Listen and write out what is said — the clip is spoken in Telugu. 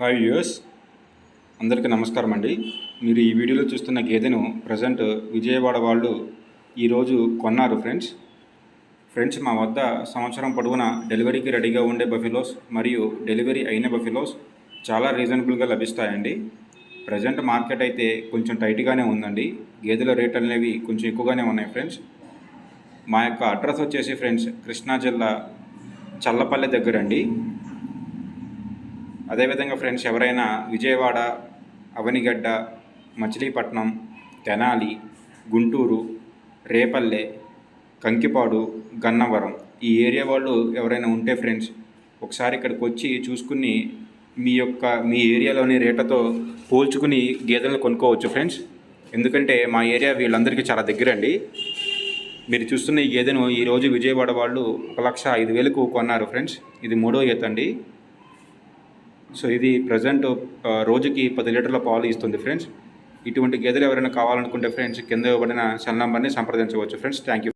హాయ్ వ్యూయర్స్, అందరికీ నమస్కారం అండి. మీరు ఈ వీడియోలో చూస్తున్న గేదెను ప్రజెంట్ విజయవాడ వాళ్ళు ఈరోజు కొన్నారు ఫ్రెండ్స్ మా వద్ద సంవత్సరం పొడవునా డెలివరీకి రెడీగా ఉండే బఫెలోస్ మరియు డెలివరీ అయిన బఫెలోస్ చాలా రీజనబుల్గా లభిస్తాయండి. ప్రజెంట్ మార్కెట్ అయితే కొంచెం టైట్గానే ఉందండి. గేదెల రేట్ అనేవి కొంచెం ఎక్కువగానే ఉన్నాయి ఫ్రెండ్స్. మా యొక్క అడ్రస్ వచ్చేసి ఫ్రెండ్స్ కృష్ణా జిల్లా చల్లపల్లె దగ్గరండి. అదేవిధంగా ఫ్రెండ్స్, ఎవరైనా విజయవాడ, అవనిగడ్డ, మచిలీపట్నం, తెనాలి, గుంటూరు, రేపల్లె, కంకిపాడు, గన్నవరం ఈ ఏరియా వాళ్ళు ఎవరైనా ఉంటే ఫ్రెండ్స్, ఒకసారి ఇక్కడికి వచ్చి చూసుకుని మీ ఏరియాలోని రేట్లతో పోల్చుకుని గేదెలను కొనుక్కోవచ్చు ఫ్రెండ్స్. ఎందుకంటే మా ఏరియా వీళ్ళందరికీ చాలా దగ్గరండి. మీరు చూస్తున్న ఈ గేదెను ఈరోజు విజయవాడ వాళ్ళు 1,05,000కు కొన్నారు ఫ్రెండ్స్. ఇది 3వ ఈత అండి. సో ఇది ప్రజెంట్ రోజుకి 10 లీటర్ల పాలు ఇస్తుంది ఫ్రెండ్స్. ఇటువంటి గేదెలు ఎవరైనా కావాలనుకుంటే ఫ్రెండ్స్, కింద ఇవ్వబడిన సెల్ నంబర్ని సంప్రదించవచ్చు ఫ్రెండ్స్. Thank you.